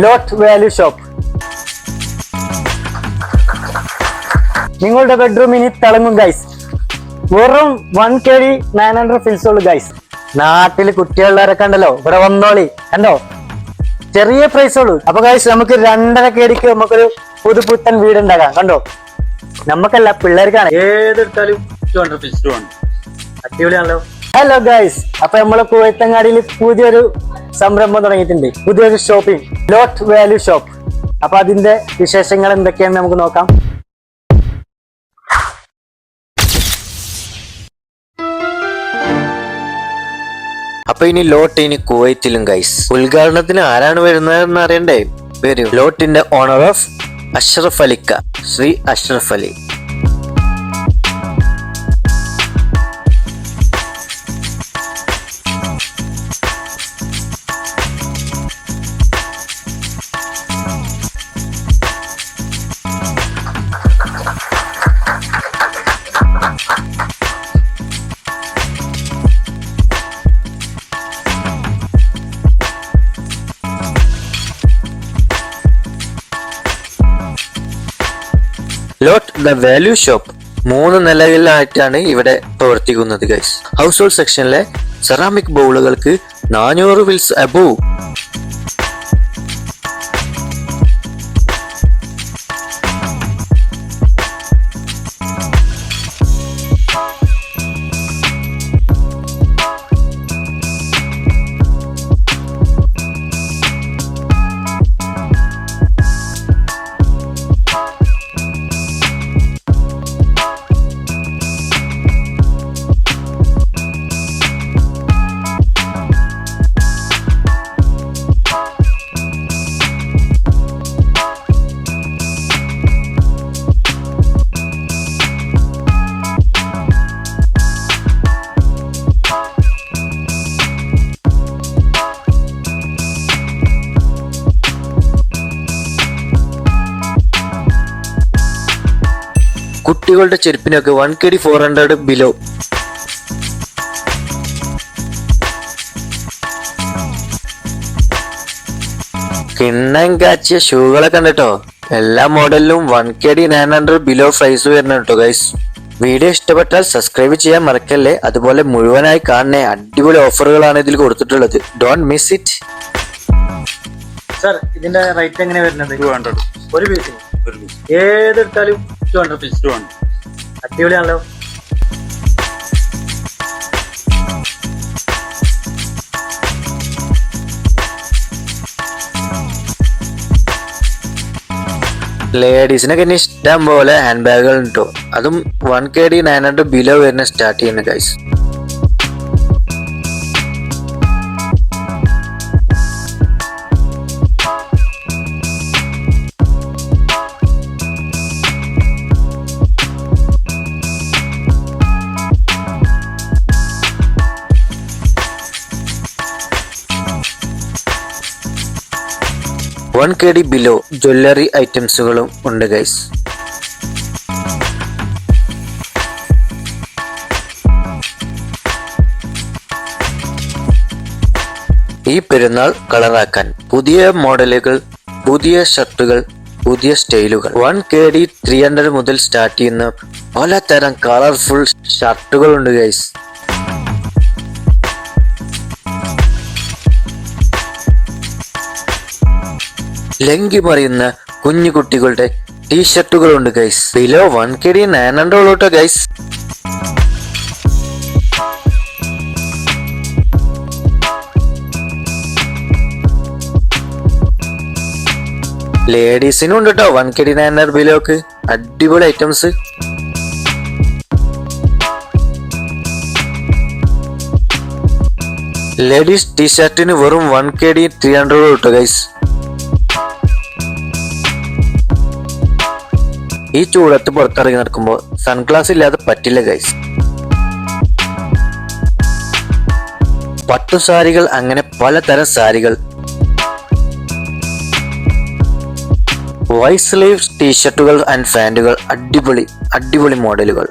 ലോട്ട് value shop. നിങ്ങളുടെ bedroom ഇനി തിളങ്ങും guys. വെറും 1KD 900 ഫിൽസ് ഉള്ളു ഗൈസ്. നാട്ടില് കുട്ടികളുള്ളവരൊക്കെ ഉണ്ടല്ലോ, ഇവിടെ വന്നോളി. കണ്ടോ, ചെറിയ പ്രൈസ് ഉള്ളൂ. അപ്പൊ ഗൈസ് നമുക്ക് 2.5KDക്ക് നമുക്കൊരു പുതുപുത്തൻ വീടുണ്ടാകാം. കണ്ടോ, നമുക്കല്ല പിള്ളേർക്കാണ്. ഏതെടുത്താലും 200 ഫിൽസ്. അടിപൊളിയാണല്ലോ. ഹലോ ഗൈസ്, അപ്പൊ നമ്മള് കുവൈത്തങ്ങാടിയിൽ പുതിയൊരു സംരംഭം തുടങ്ങിയിട്ടുണ്ട്. പുതിയൊരു ഷോപ്പിംഗ്, ലോട്ട് വാല്യൂ ഷോപ്പ്. അപ്പൊ അതിന്റെ വിശേഷങ്ങൾ എന്തൊക്കെയാണെന്ന് നമുക്ക് നോക്കാം. അപ്പൊ ഇനി ലോട്ട് ഇനി കുവൈത്തിലും ഗൈസ്. ഉദ്ഘാടനത്തിന് ആരാണ് വരുന്നതെന്ന് അറിയണ്ടേ? വരും. ലോട്ടിന്റെ ഓണർ ഓഫ് അഷ്റഫ് അലിക്ക, Shri Ashraf Ali. Lot the value shop 3 നിലകളിലായിട്ടാണ് ഇവിടെ പ്രവർത്തിക്കുന്നത് ഗൈസ്. ഹൗസ് ഹോൾഡ് സെക്ഷനിലെ സെറാമിക് ബൗളുകൾക്ക് 400 ഫിൽസ് അബോവ്. കുട്ടികളുടെ ചെരുപ്പിനൊക്കെ 1KD 400 ബിലോ. കിണ്ണം കാച്ചിയ ഷൂകളൊക്കെ ഉണ്ട് കേട്ടോ. എല്ലാ മോഡലിലും 1KD 900 ബിലോ പ്രൈസ് വരുന്ന കേട്ടോ ഗൈസ്. വീഡിയോ ഇഷ്ടപ്പെട്ടാൽ സബ്സ്ക്രൈബ് ചെയ്യാൻ മറക്കല്ലേ. അതുപോലെ മുഴുവനായി കാണണേ. അടിപൊളി ഓഫറുകളാണ് ഇതിൽ കൊടുത്തിട്ടുള്ളത്. Don't miss it. സർ, ഇതിന്റെ റേറ്റ് എങ്ങനെ വരുന്നത്? 200 ഒരു പീസിന്. ഏതെടുത്താലും 200 ഫിൽസ്. അടിപൊളിയാണല്ലോ. ലേഡീസിനൊക്കെ ഇനി ഇഷ്ടം പോലെ ഹാൻഡ് ബാഗുകൾ ഉണ്ടോ. അതും 1KD 900 ബിലോ വരുന്ന സ്റ്റാർട്ട് ചെയ്യുന്ന ഗൈസ്. $1KD ബിലോ ജ്വല്ലറി ഐറ്റംസുകളും ഉണ്ട് ഗൈസ്. ഈ പെരുന്നാൾ കളറാക്കാൻ പുതിയ മോഡലുകൾ, പുതിയ ഷർട്ടുകൾ, പുതിയ സ്റ്റൈലുകൾ. 1KD 300 മുതൽ സ്റ്റാർട്ട് ചെയ്യുന്ന പലതരം കളർഫുൾ ഷർട്ടുകൾ ഉണ്ട് ഗൈസ്. ലങ്കി മറിയുന്ന കുഞ്ഞു കുട്ടികളുടെ ടീഷർട്ടുകളുണ്ട് ഗൈസ്. ബിലോ 1KD 900 ഉള്ളൂട്ടോ ഗൈസ്. ലേഡീസിനും ഉണ്ട് കേട്ടോ 1KD 900 ബിലോക്ക്. അടിപൊളി ഐറ്റംസ്. ലേഡീസ് ടീഷർട്ടിന് വെറും 1KD 300 കേട്ടോ ഗൈസ്. ഈ ചൂടത്ത് പുറത്തിറങ്ങി നടക്കുമ്പോൾ സൺഗ്ലാസ് ഇല്ലാതെ പറ്റില്ല ഗൈസ്. പട്ടുസാരികൾ, അങ്ങനെ പലതരം സാരികൾ. വൈഡ് സ്ലീവ് ടീഷർട്ടുകൾ ആൻഡ് പാന്റുകൾ. അടിപൊളി അടിപൊളി മോഡലുകൾ.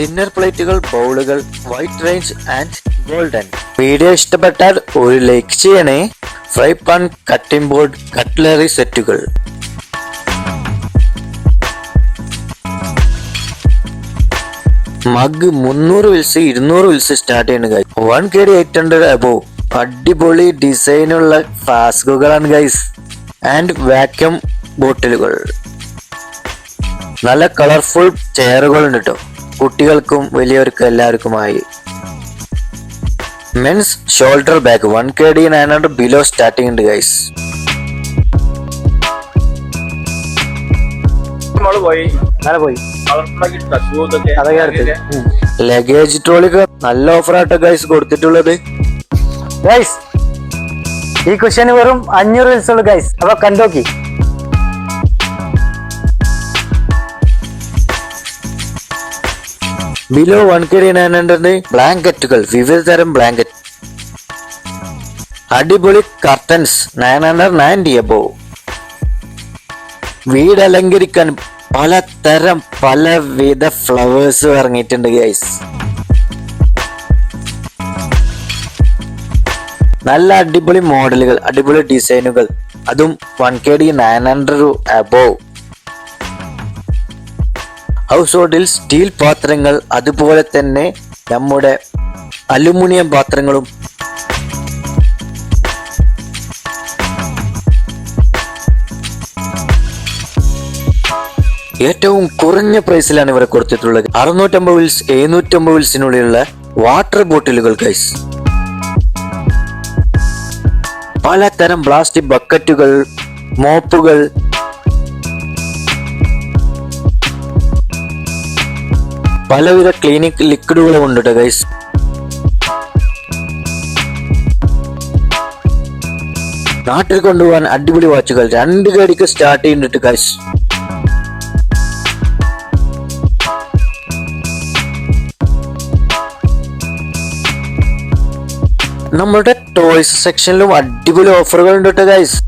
ഡിന്നർ പ്ലേറ്റുകൾ, ബൗളുകൾ, white range and golden. Video ഇഷ്ടപ്പെട്ടാൽ ഒരു ലൈക്ക് ചെയ്യണേ. Fry pan, cutting board, cutlery സെറ്റുകൾ. മഗ് 300 വിൽസ് 200 വിൽസ് സ്റ്റാർട്ട് ചെയ്യുന്നത് ഗൈസ്. 1KD 800 above. അടിപൊളി ഡിസൈനുള്ള ഫ്ലാസ്കുകളാണ് ഗൈസ്. ആൻഡ് വാക്യൂം ബോട്ടിലുകൾ. നല്ല കളർഫുൾ ചെയറുകൾ ഉണ്ട് കേട്ടോ, കുട്ടികൾക്കും വലിയവർക്കും എല്ലാവർക്കുമായി. Men's shoulder bag 1KD 900 below starting ഉണ്ട് ഗൈസ്. ലഗേജ് ട്രോളിക്ക് നല്ല ഓഫറാട്ടോ ഗൈസ് കൊടുത്തിട്ടുള്ളത്. ഗൈസ് ഈ കുഷ്യന് വെറും 500 വിൽസ് ഉള്ളു ഗൈസ്. അപ്പൊ കണ്ടോക്കി. ബിലോ 1KD 900 ബ്ലാങ്കറ്റുകൾ, വിവിധ തരം ബ്ലാങ്കറ്റ്. അടിപൊളി കർട്ടൻസ് 990 അബോവ്. വീട് അലങ്കരിക്കാൻ പലതരം പലവിധ ഫ്ലവേഴ്സ് ഇറങ്ങിയിട്ടുണ്ട് ഗൈസ്. നല്ല അടിപൊളി മോഡലുകൾ, അടിപൊളി ഡിസൈനുകൾ, അതും 1KD 900 അബോവ്. ഹൗസ് ഹോൾഡിൽ സ്റ്റീൽ പാത്രങ്ങൾ, അതുപോലെ തന്നെ നമ്മുടെ അലുമിനിയം പാത്രങ്ങളും. ഏറ്റവും കുറഞ്ഞ പ്രൈസിലാണ് ഇവരെ കൊടുത്തിട്ടുള്ളത്. 650 വിൽസ് 750 വിൽസിനുള്ളിലുള്ള വാട്ടർ ബോട്ടിലുകൾ ഗൈസ്. പലതരം പ്ലാസ്റ്റിക് ബക്കറ്റുകൾ, മോപ്പുകൾ, പലവിധ ക്ലീനിക് ലിക്വിഡുകളും ഉണ്ട് കേട്ടോ ഗൈസ്. നാട്ടിൽ കൊണ്ടുപോകാൻ അടിപൊളി വാച്ചുകൾ 2KD സ്റ്റാർട്ട് ചെയ്യുന്നുണ്ട് ഗൈസ്. നമ്മുടെ ടോയ്സ് സെക്ഷനിലും അടിപൊളി ഓഫറുകൾ ഉണ്ട് കേട്ടോ ഗൈസ്.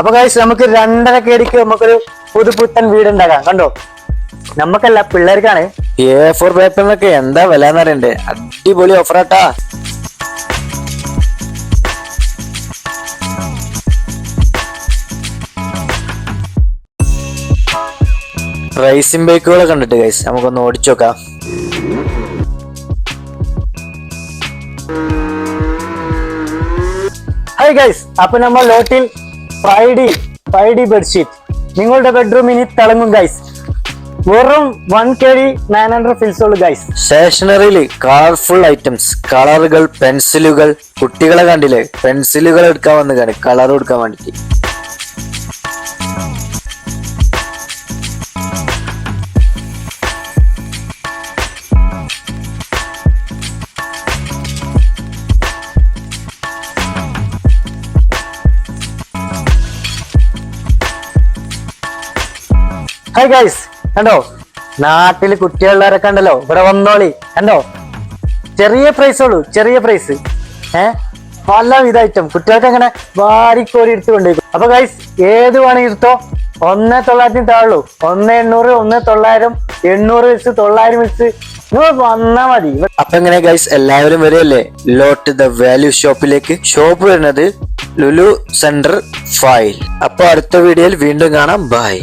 അപ്പൊ ഗൈസ് നമുക്ക് 2.5KD നമുക്കൊരു പുതുപുത്തൻ വീടുണ്ടാക്കാം. കണ്ടോ, നമ്മക്കല്ല പിള്ളേർക്കാണ്. A4 പേപ്പറിനൊക്കെ എന്താ വില എന്ന് അറിയണ്ടേ? അടിപൊളി ഓഫറാട്ടാ. റൈസിംഗ് ബൈക്കുകളെ കണ്ടിട്ട് ഗൈസ് നമുക്കൊന്ന് ഓടിച്ചു നോക്കാം. ഹായ് ഗൈസ്, അപ്പൊ നമ്മൾ ലോട്ടിൽ 5D ബെഡ്ഷീറ്റ്. നിങ്ങളുടെ ബെഡ്റൂം ഇനി തിളങ്ങും ഗൈസ്. വെറും 1KD 900 ഫിൽസ് ഉള്ളു ഗൈസ്. സ്റ്റേഷനറിയില് കളർഫുൾ ഐറ്റംസ്, കളറുകൾ, പെൻസിലുകൾ. കുട്ടികളെ കണ്ടില്ലേ, പെൻസിലുകൾ എടുക്കാൻ വന്നതാണ് കളർ കൊടുക്കാൻ വേണ്ടിട്ട്. ഹായ് ഗൈസ്, കണ്ടോ നാട്ടില് കുട്ടികളുള്ളവരൊക്കെ ഉണ്ടല്ലോ, ഇവിടെ വന്നോളി. കണ്ടോ ചെറിയ പ്രൈസ് ഉള്ളൂ, ചെറിയ പ്രൈസ്. പലവിധ ഐറ്റം കുട്ടികൾക്ക് അങ്ങനെ വാരിക്കോരി എടുത്ത് കൊണ്ടേക്കും. അപ്പൊ ഗൈസ് ഏത് വേണമെങ്കിൽ എടുത്തോ. 1900 താഴു, 1800, 1900, 800 വിൽസ്, 900 വിൽസ്. നിങ്ങൾ വന്നാ മതി. അപ്പൊ എങ്ങനെ ഗൈസ് എല്ലാവരും വരെയല്ലേ ലോട്ട് ദ വാല്യൂ ഷോപ്പിലേക്ക്. ഷോപ്പ് വരുന്നത് ലുലു സെന്റർ 5. അപ്പൊ അടുത്ത വീഡിയോയിൽ വീണ്ടും കാണാം. ബൈ.